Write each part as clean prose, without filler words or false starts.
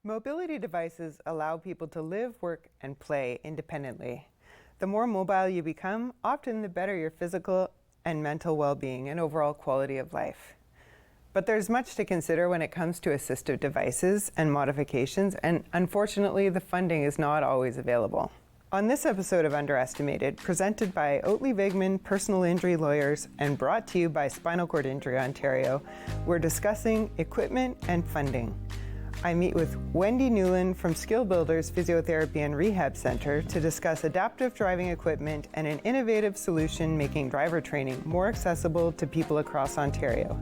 Mobility devices allow people to live, work, and play independently. The more mobile you become, often the better your physical and mental well-being and overall quality of life. But there's much to consider when it comes to assistive devices and modifications, and unfortunately, the funding is not always available. On this episode of Underestimated, presented by Oatley Vigman Personal Injury Lawyers and brought to you by Spinal Cord Injury Ontario, we're discussing equipment and funding. I meet with Wendy Newland from Skill Builders Physiotherapy and Rehab Center to discuss adaptive driving equipment and an innovative solution making driver training more accessible to people across Ontario.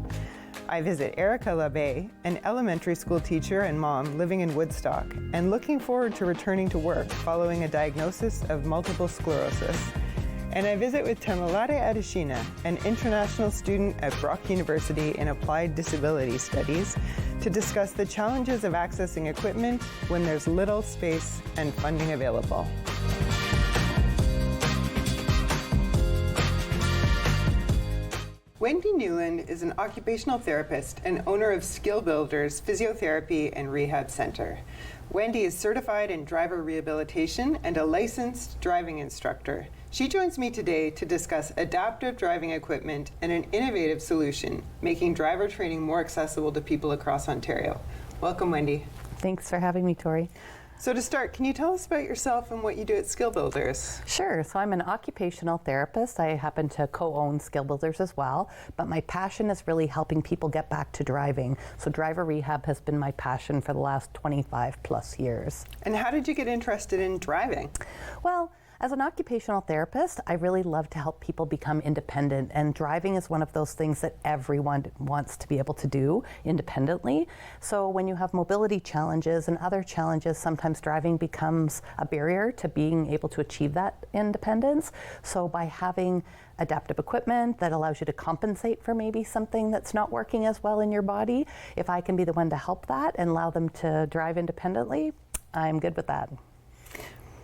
I visit Erica LaBay, an elementary school teacher and mom living in Woodstock, and looking forward to returning to work following a diagnosis of multiple sclerosis. And I visit with Tamalade Adeshina, an international student at Brock University in Applied Disability Studies, to discuss the challenges of accessing equipment when there's little space and funding available. Wendy Newland is an occupational therapist and owner of Skill Builders Physiotherapy and Rehab Center. Wendy is certified in driver rehabilitation and a licensed driving instructor. She joins me today to discuss adaptive driving equipment and an innovative solution, making driver training more accessible to people across Ontario. Welcome, Wendy. Thanks for having me, Tori. So to start, can you tell us about yourself and what you do at Skill Builders? Sure. So I'm an occupational therapist. I happen to co-own Skill Builders as well, but my passion is really helping people get back to driving. So driver rehab has been my passion for the last 25 plus years. And how did you get interested in driving? Well, as an occupational therapist, I really love to help people become independent, and driving is one of those things that everyone wants to be able to do independently. So when you have mobility challenges and other challenges, sometimes driving becomes a barrier to being able to achieve that independence. So by having adaptive equipment that allows you to compensate for maybe something that's not working as well in your body, if I can be the one to help that and allow them to drive independently, I'm good with that.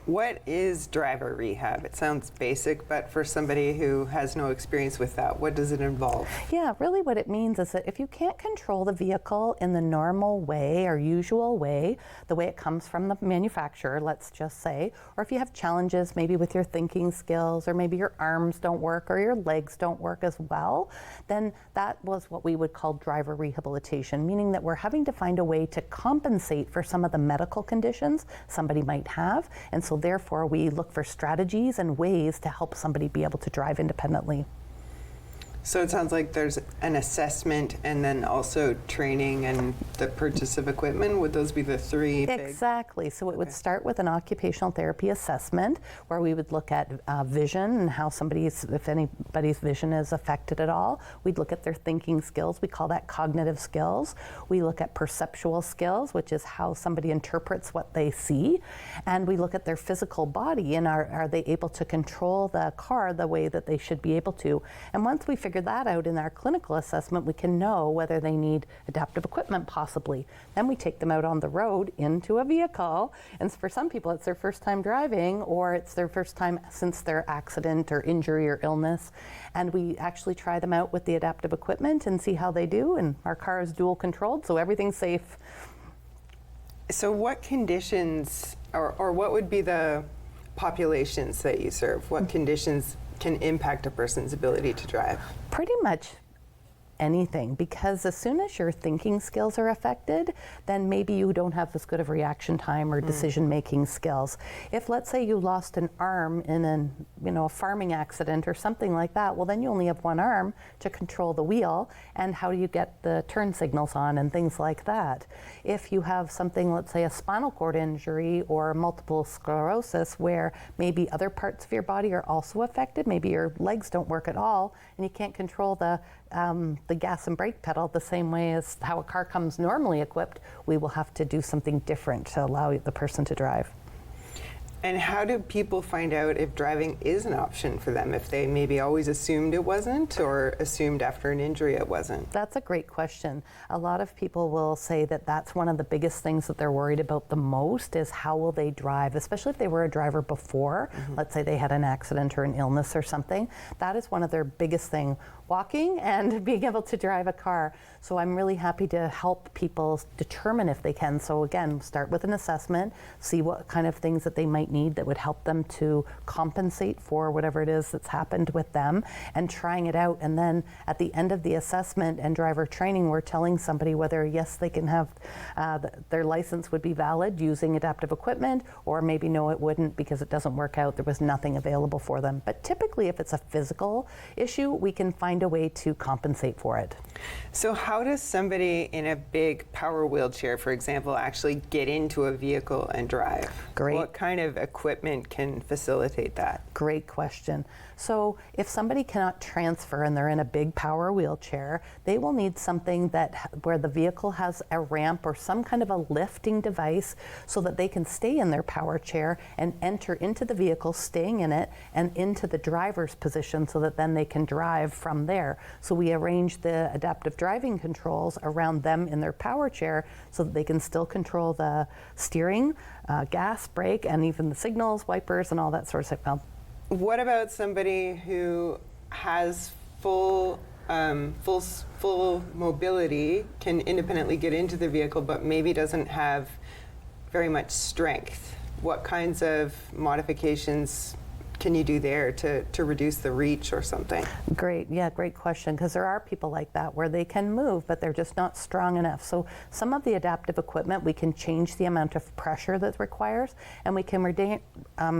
What is driver rehab? It sounds basic, but for somebody who has no experience with that, what does it involve? Yeah, really what it means is that if you can't control the vehicle in the normal way or usual way, the way it comes from the manufacturer, let's just say, or if you have challenges maybe with your thinking skills, or maybe your arms don't work or your legs don't work as well, then that was what we would call driver rehabilitation, meaning that we're having to find a way to compensate for some of the medical conditions somebody might have. And so therefore, we look for strategies and ways to help somebody be able to drive independently. So it sounds like there's an assessment and then also training and the purchase of equipment. Would those be the three big? Exactly. So it would start with an occupational therapy assessment where we would look at vision and how if anybody's vision is affected at all. We'd look at their thinking skills. We call that cognitive skills. We look at perceptual skills, which is how somebody interprets what they see. And we look at their physical body and are they able to control the car the way that they should be able to. And once we figure that out in our clinical assessment, we can know whether they need adaptive equipment possibly. Then we take them out on the road into a vehicle, and for some people it's their first time driving, or it's their first time since their accident or injury or illness, and we actually try them out with the adaptive equipment and see how they do. And our car is dual controlled, so everything's safe. So what conditions or what would be the populations that you serve? What conditions can impact a person's ability to drive? Pretty much anything, because as soon as your thinking skills are affected, then maybe you don't have as good of reaction time or decision-making skills. If, let's say, you lost an arm in a farming accident or something like that, well, then you only have one arm to control the wheel, and how do you get the turn signals on and things like that. If you have something, let's say, a spinal cord injury or multiple sclerosis, where maybe other parts of your body are also affected, maybe your legs don't work at all, and you can't control the gas and brake pedal the same way as how a car comes normally equipped, we will have to do something different to allow the person to drive. And how do people find out if driving is an option for them, if they maybe always assumed it wasn't, or assumed after an injury it wasn't? That's a great question. A lot of people will say that that's one of the biggest things that they're worried about the most, is how will they drive, especially if they were a driver before. Let's say they had an accident or an illness or something. That is one of their biggest thing. walking and being able to drive a car. So I'm really happy to help people determine if they can. So again, start with an assessment, see what kind of things that they might need that would help them to compensate for whatever it is that's happened with them, and trying it out. And then at the end of the assessment and driver training, we're telling somebody whether yes, they can have their license would be valid using adaptive equipment, or maybe no, it wouldn't because it doesn't work out. There was nothing available for them. But typically, if it's a physical issue, we can find a way to compensate for it. So how does somebody in a big power wheelchair, for example, actually get into a vehicle and drive? Great. What kind of equipment can facilitate that? Great question. So if somebody cannot transfer and they're in a big power wheelchair, they will need something where the vehicle has a ramp or some kind of a lifting device so that they can stay in their power chair and enter into the vehicle, staying in it, and into the driver's position so that then they can drive from there. So we arrange the adaptive driving controls around them in their power chair so that they can still control the steering, gas, brake, and even the signals, wipers, and all that sort of stuff. What about somebody who has full mobility, can independently get into the vehicle, but maybe doesn't have very much strength? What kinds of modifications can you do there to reduce the reach or something? Great, yeah, great question, because there are people like that where they can move, but they're just not strong enough. So some of the adaptive equipment, we can change the amount of pressure that it requires, and we can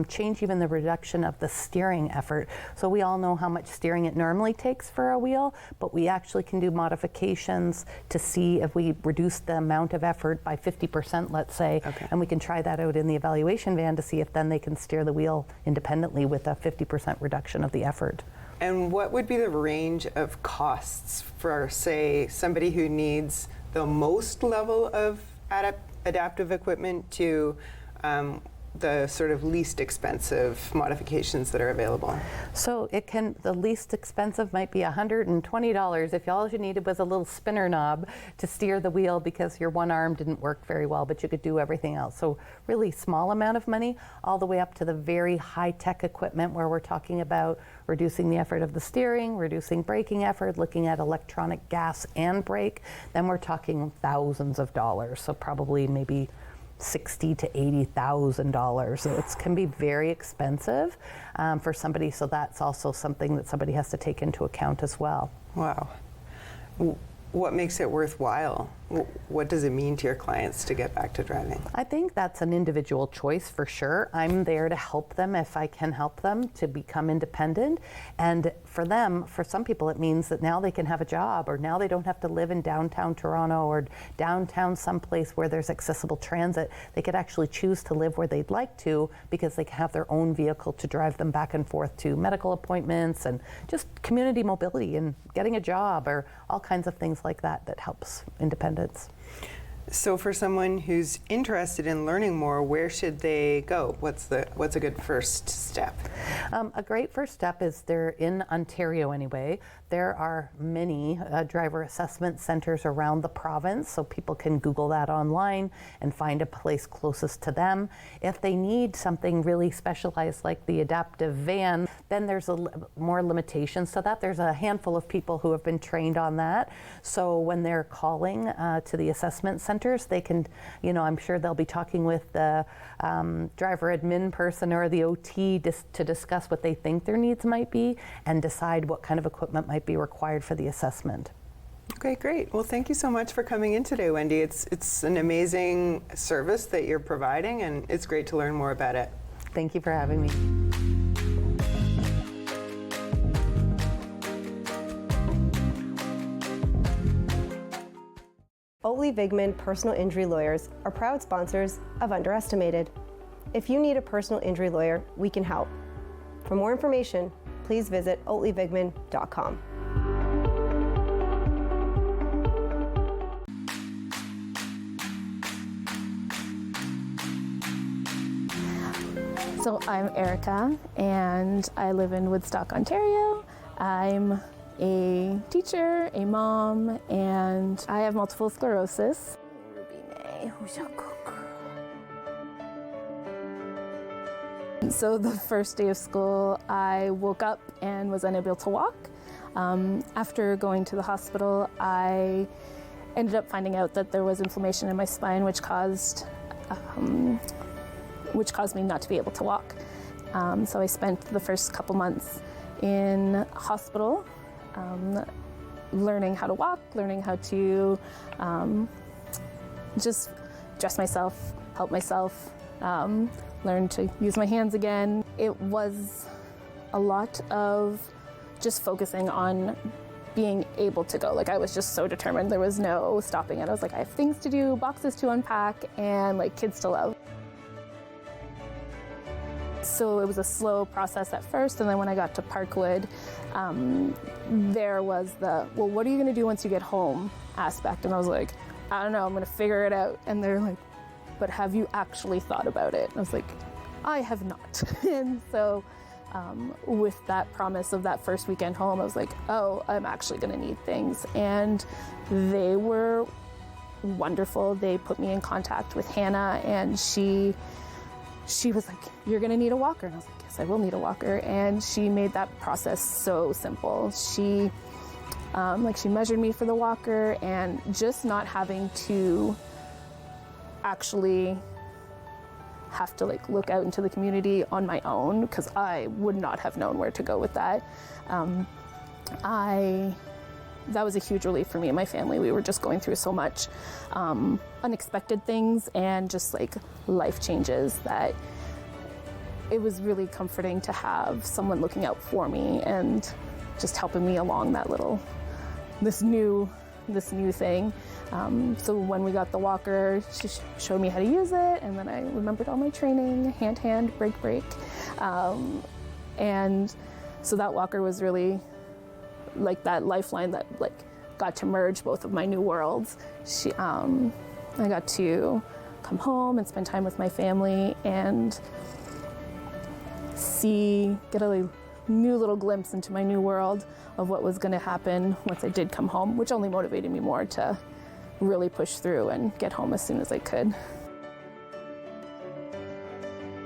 change even the reduction of the steering effort. So we all know how much steering it normally takes for a wheel, but we actually can do modifications to see if we reduce the amount of effort by 50%, let's say, okay. And we can try that out in the evaluation van to see if then they can steer the wheel independently with a 50% reduction of the effort. And what would be the range of costs for, say, somebody who needs the most level of adaptive equipment to the sort of least expensive modifications that are available? So the least expensive might be $120 if all you needed was a little spinner knob to steer the wheel because your one arm didn't work very well, but you could do everything else. So really small amount of money, all the way up to the very high-tech equipment where we're talking about reducing the effort of the steering, reducing braking effort, looking at electronic gas and brake. Then we're talking thousands of dollars, so probably maybe $60,000 to $80,000. So it can be very expensive for somebody. So that's also something that somebody has to take into account as well. Wow. What makes it worthwhile? What does it mean to your clients to get back to driving? I think that's an individual choice for sure. I'm there to help them if I can help them to become independent. And for them, for some people, it means that now they can have a job, or now they don't have to live in downtown Toronto or downtown someplace where there's accessible transit. They could actually choose to live where they'd like to because they can have their own vehicle to drive them back and forth to medical appointments and just community mobility and getting a job, or all kinds of things like that that helps independence. So for someone who's interested in learning more, where should they go? What's a good first step? A great first step is they're in Ontario anyway. There are many driver assessment centers around the province, so people can Google that online and find a place closest to them. If they need something really specialized like the adaptive van, then there's more limitations to that. There's a handful of people who have been trained on that. So when they're calling to the assessment centers, they can, I'm sure they'll be talking with the driver admin person or the OT to discuss what they think their needs might be and decide what kind of equipment might be required for the assessment. Okay, great. Well, thank you so much for coming in today, Wendy. It's an amazing service that you're providing, and it's great to learn more about it. Thank you for having me. Oatley Vigman Personal Injury Lawyers are proud sponsors of Underestimated. If you need a personal injury lawyer, we can help. For more information, please visit oatleyvigman.com. So I'm Erica, and I live in Woodstock, Ontario. I'm a teacher, a mom, and I have multiple sclerosis. So the first day of school, I woke up and was unable to walk. After going to the hospital, I ended up finding out that there was inflammation in my spine, which caused me not to be able to walk. So I spent the first couple months in hospital, learning how to walk, learning how to just dress myself, help myself, learn to use my hands again. It was a lot of just focusing on being able to go. Like, I was just so determined. There was no stopping it. I was like, I have things to do, boxes to unpack, and like kids to love. So it was a slow process at first, and then when I got to Parkwood, there was the, well, what are you gonna do once you get home aspect? And I was like, I don't know, I'm gonna figure it out. And they're like, but have you actually thought about it? And I was like, I have not. And so with that promise of that first weekend home, I was like, oh, I'm actually gonna need things. And they were wonderful. They put me in contact with Hannah, and she was like, you're gonna need a walker. And I was like, yes, I will need a walker. And she made that process so simple. She measured me for the walker, and just not having to actually have to like look out into the community on my own, because I would not have known where to go with that. That was a huge relief for me and my family. We were just going through so much unexpected things and just like life changes, that it was really comforting to have someone looking out for me and just helping me along this new thing. So when we got the walker, she showed me how to use it, and then I remembered all my training, hand, break. And so that walker was really like that lifeline that like got to merge both of my new worlds. I got to come home and spend time with my family and get a new little glimpse into my new world of what was going to happen once I did come home, which only motivated me more to really push through and get home as soon as I could.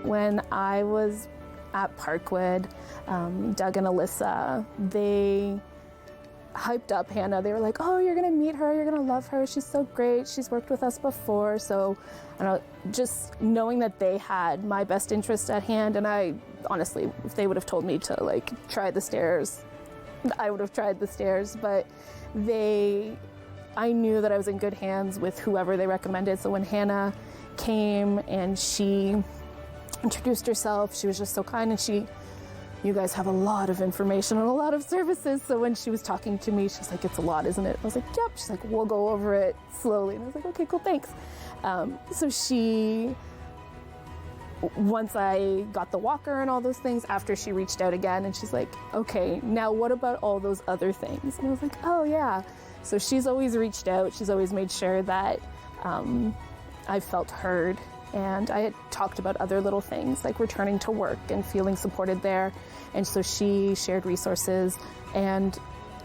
When I was at Parkwood, Doug and Alyssa, they hyped up Hannah. They were like, oh, you're gonna meet her, you're gonna love her, she's so great, she's worked with us before. So just knowing that they had my best interest at hand, and I honestly, if they would have told me to like try the stairs, I would have tried the stairs, but I knew that I was in good hands with whoever they recommended. So when Hannah came and she introduced herself, she was just so kind, and you guys have a lot of information and a lot of services. So when she was talking to me, she's like, it's a lot, isn't it? I was like, yep. She's like, we'll go over it slowly. And I was like, okay, cool, thanks. So once I got the walker and all those things, after she reached out again, and she's like, okay, now what about all those other things? And I was like, oh yeah. So she's always reached out. She's always made sure that I felt heard. And I had talked about other little things like returning to work and feeling supported there. And so she shared resources. And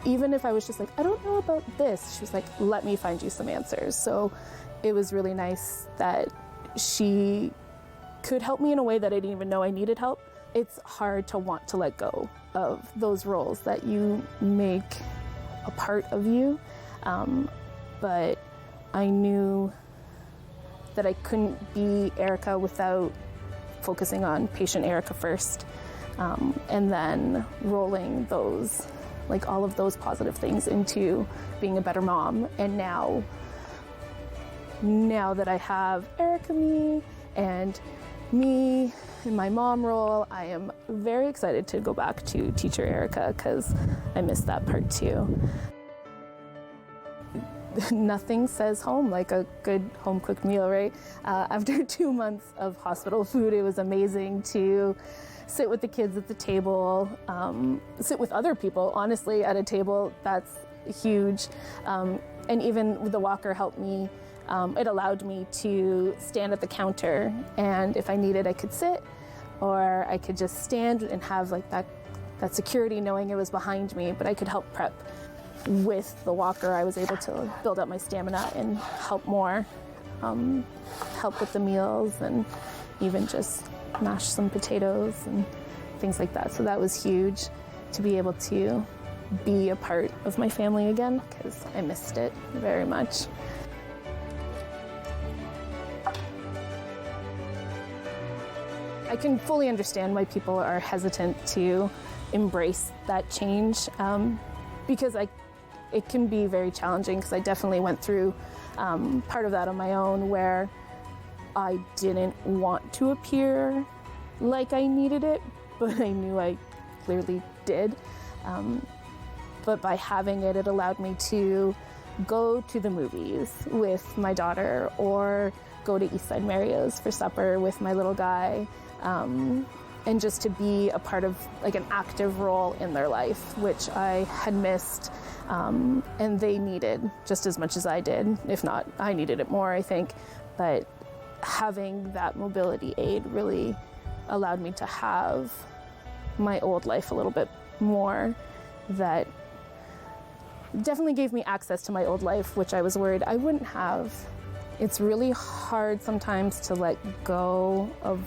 even if I was just like, I don't know about this, she was like, let me find you some answers. So it was really nice that she could help me in a way that I didn't even know I needed help. It's hard to want to let go of those roles that you make a part of you. But I knew that I couldn't be Erica without focusing on patient Erica first, and then rolling all of those positive things into being a better mom. And now that I have Erica me and my mom role, I am very excited to go back to teacher Erica, because I miss that part too. Nothing says home like a good home-cooked meal, right? After 2 months of hospital food, it was amazing to sit with the kids at the table, sit with other people, honestly, at a table. That's huge. And even the walker helped me. It allowed me to stand at the counter, and if I needed, I could sit, or I could just stand and have like that security knowing it was behind me, but I could help prep. With the walker, I was able to build up my stamina and help more, help with the meals, and even just mash some potatoes and things like that. So that was huge, to be able to be a part of my family again, because I missed it very much. I can fully understand why people are hesitant to embrace that change, because it can be very challenging, because I definitely went through part of that on my own, where I didn't want to appear like I needed it, but I knew I clearly did. But by having it, it allowed me to go to the movies with my daughter, or go to Eastside Mario's for supper with my little guy, and just to be a part of like an active role in their life, which I had missed, and they needed just as much as I did. If not, I needed it more, I think. But having that mobility aid really allowed me to have my old life a little bit more. That definitely gave me access to my old life, which I was worried I wouldn't have. It's really hard sometimes to let go of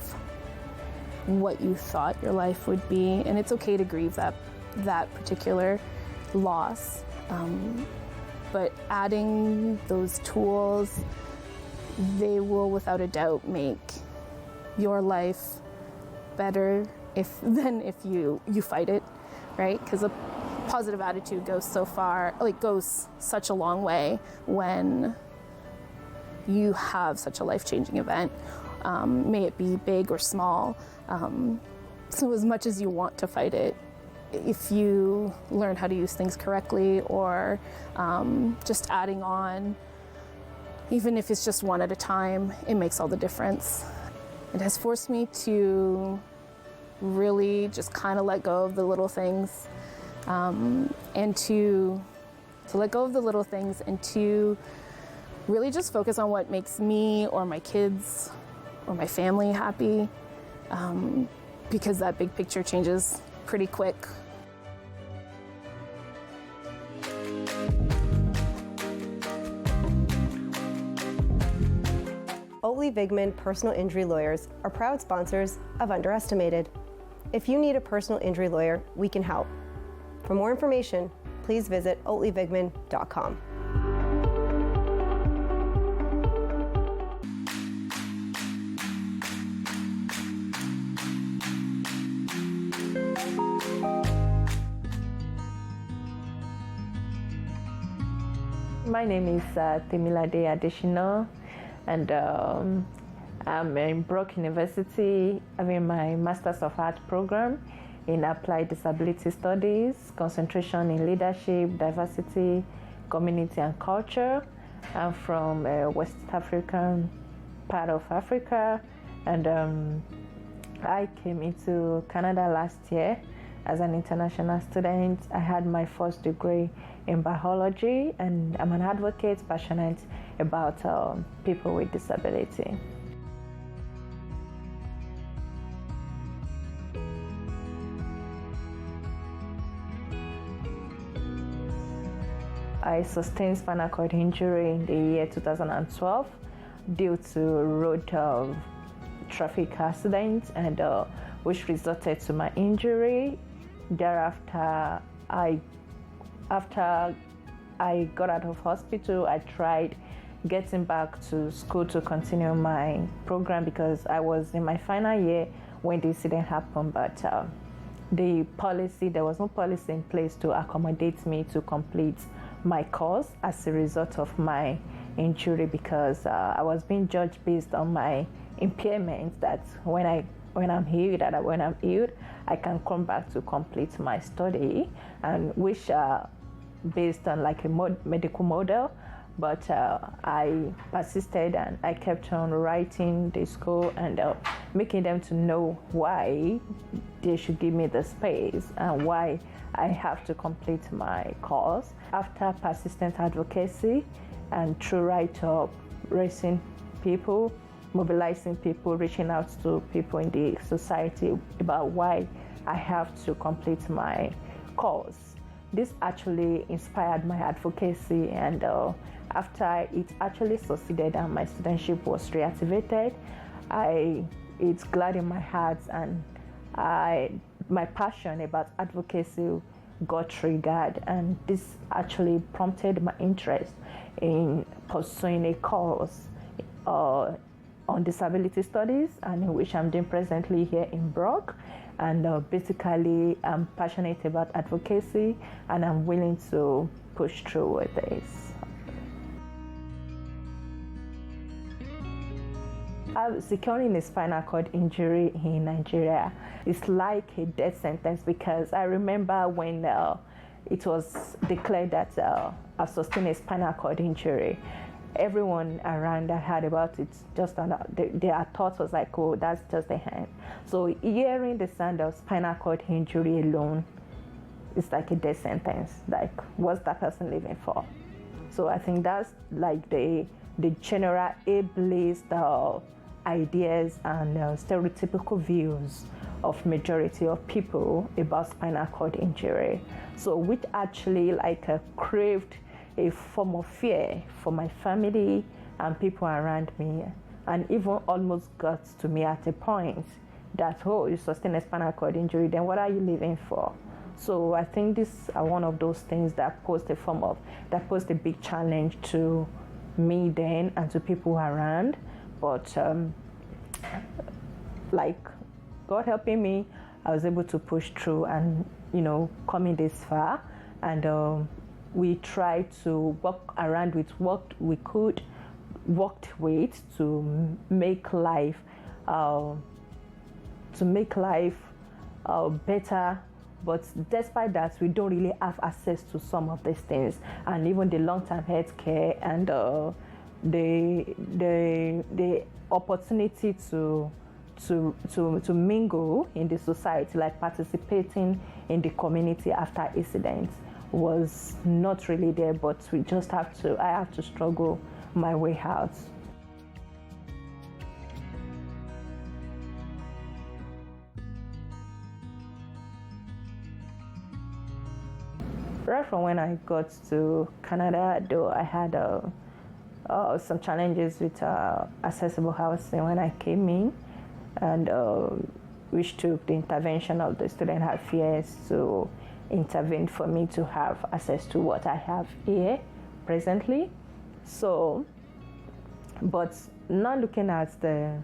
what you thought your life would be, and it's okay to grieve that particular loss. But adding those tools, they will without a doubt make your life better than if you fight it, right? Because a positive attitude goes so far, goes such a long way when you have such a life-changing event, may it be big or small. So as much as you want to fight it, if you learn how to use things correctly, or just adding on, even if it's just one at a time, it makes all the difference. It has forced me to really just kind of let go of the little things, and to let go of the little things, and to really just focus on what makes me or my kids or my family happy, because that big picture changes pretty quick. Oatley Vigman Personal Injury Lawyers are proud sponsors of Underestimated. If you need a personal injury lawyer, we can help. For more information, please visit oatleyvigman.com. My name is Temilade Adeshina, and I'm in Brock University having my Masters of Arts program in Applied Disability Studies, concentration in leadership, diversity, community and culture. I'm from West African part of Africa, and I came into Canada last year as an international student. I had my first degree in biology, and I'm an advocate passionate about people with disability. I sustained spinal cord injury in the year 2012 due to road traffic accident, and which resulted to my injury. Thereafter, after I got out of hospital, I tried getting back to school to continue my program because I was in my final year when the incident happened, but there was no policy in place to accommodate me to complete my course as a result of my injury, because I was being judged based on my impairments, that when I'm healed, I can come back to complete my study, and which based on like a medical model. But I persisted, and I kept on writing the school and making them to know why they should give me the space and why I have to complete my course. After persistent advocacy and through write-up, raising people, mobilizing people, reaching out to people in the society about why I have to complete my course. This actually inspired my advocacy, and after it actually succeeded and my studentship was reactivated, it's glad in my heart, and my passion about advocacy got triggered, and this actually prompted my interest in pursuing a course on disability studies, and in which I'm doing presently here in Brock. And basically, I'm passionate about advocacy, and I'm willing to push through with this. Securing a spinal cord injury in Nigeria is like a death sentence, because I remember when it was declared that I've sustained a spinal cord injury, everyone around that heard about it, just their thought was like, oh, that's just a hand. So hearing the sound of spinal cord injury alone is like a death sentence. Like, what's that person living for? So I think that's like the general ableist ideas and stereotypical views of majority of people about spinal cord injury. So which actually craved a form of fear for my family and people around me, and even almost got to me at a point that, oh, you sustain a spinal cord injury, then what are you living for? So I think this are one of those things that posed a big challenge to me then and to people around. But God helping me, I was able to push through and, coming this far. And we tried to work around with what we could, worked with to make life better. But despite that, we don't really have access to some of these things, and even the long-term health care and the opportunity to mingle in the society, like participating in the community after incidents, was not really there. But I have to struggle my way out. Right from when I got to Canada, though, I had some challenges with accessible housing when I came in, and which took the intervention of the student affairs to intervene for me to have access to what I have here presently. So, but not looking at the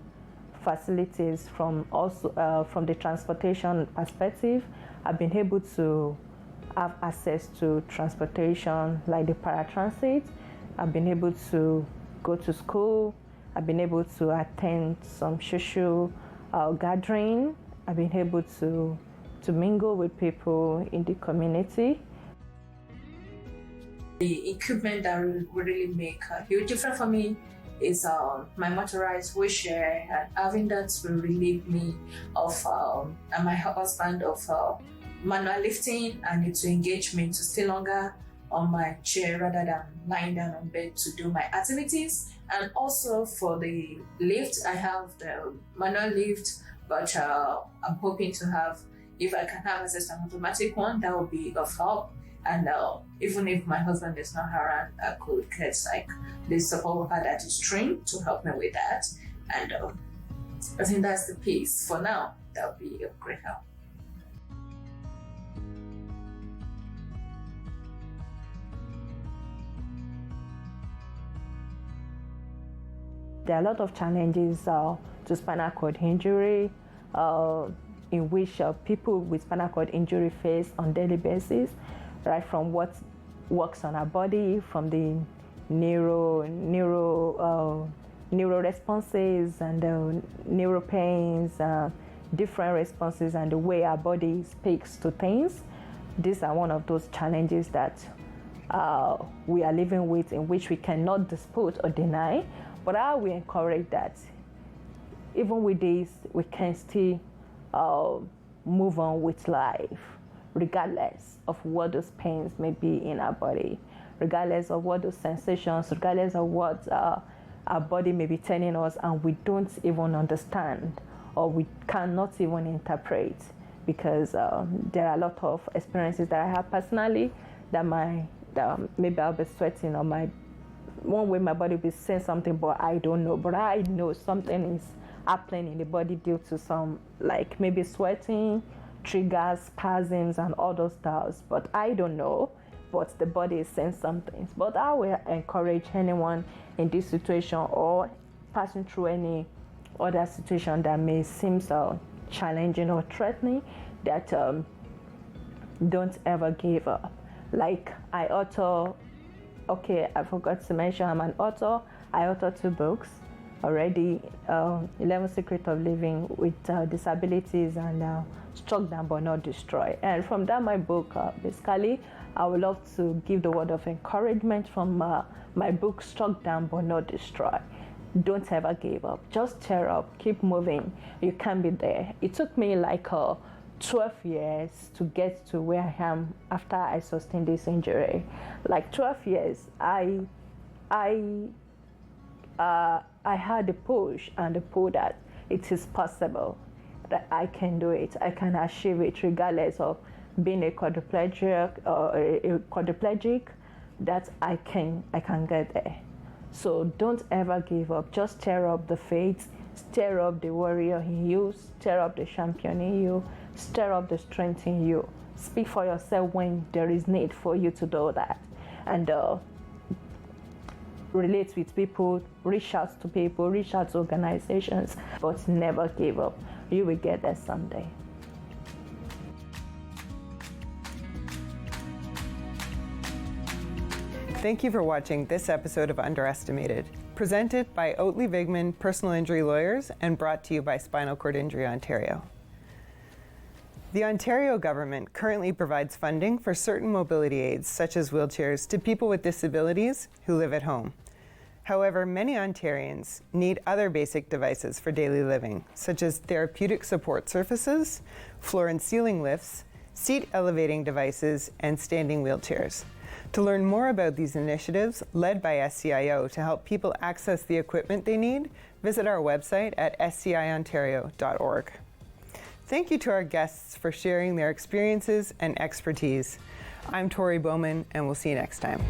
facilities from the transportation perspective, I've been able to have access to transportation like the paratransit. I've been able to go to school. I've been able to attend some social gathering. I've been able to mingle with people in the community. The equipment that will really make a huge difference for me is my motorized wheelchair, and having that will relieve me of and my husband of manual lifting, and it will engage me to stay longer on my chair rather than lying down on bed to do my activities. And also for the lift, I have the manual lift, but I'm hoping to have, if I can have access to an automatic one, that would be of help. And even if my husband is not around, I could get the support worker that is trained to help me with that. And I think that's the piece for now. That would be a great help. There are a lot of challenges to spinal cord injury, in which people with spinal cord injury face on daily basis, right from what works on our body, from the neuro responses and neuro pains, different responses, and the way our body speaks to things. These are one of those challenges that we are living with, in which we cannot dispute or deny. But I will encourage that even with this, we can still move on with life, regardless of what those pains may be in our body, regardless of what those sensations, regardless of what our body may be telling us, and we don't even understand, or we cannot even interpret, because there are a lot of experiences that I have personally that maybe I'll be sweating, or one way my body will be saying something, but I don't know. But I know something is happening in the body due to some, like maybe sweating, triggers spasms and all those styles, but I don't know, but the body is saying something. But I will encourage anyone in this situation or passing through any other situation that may seem so challenging or threatening, that don't ever give up. Like I author, okay, I forgot to mention I'm an author. I author 2 books already, 11 Secrets of Living with Disabilities and Struck Down But Not Destroyed. And from that, my book, basically, I would love to give the word of encouragement from my book, Struck Down But Not Destroyed. Don't ever give up. Just tear up, keep moving. You can be there. It took me like 12 years to get to where I am after I sustained this injury. Like 12 years, I had the push and the pull that it is possible, that I can do it. I can achieve it regardless of being a quadriplegic or a quadriplegic, that I can get there. So don't ever give up. Just stir up the faith, stir up the warrior in you, stir up the champion in you, stir up the strength in you. Speak for yourself when there is need for you to do that. And relate with people, reach out to people, reach out to organizations, but never give up. You will get there someday. Thank you for watching this episode of Underestimated, presented by Oatly Vigman Personal Injury Lawyers and brought to you by Spinal Cord Injury Ontario. The Ontario government currently provides funding for certain mobility aids, such as wheelchairs, to people with disabilities who live at home. However, many Ontarians need other basic devices for daily living, such as therapeutic support surfaces, floor and ceiling lifts, seat elevating devices, and standing wheelchairs. To learn more about these initiatives led by SCIO to help people access the equipment they need, visit our website at sciontario.org. Thank you to our guests for sharing their experiences and expertise. I'm Tori Bowman, and we'll see you next time.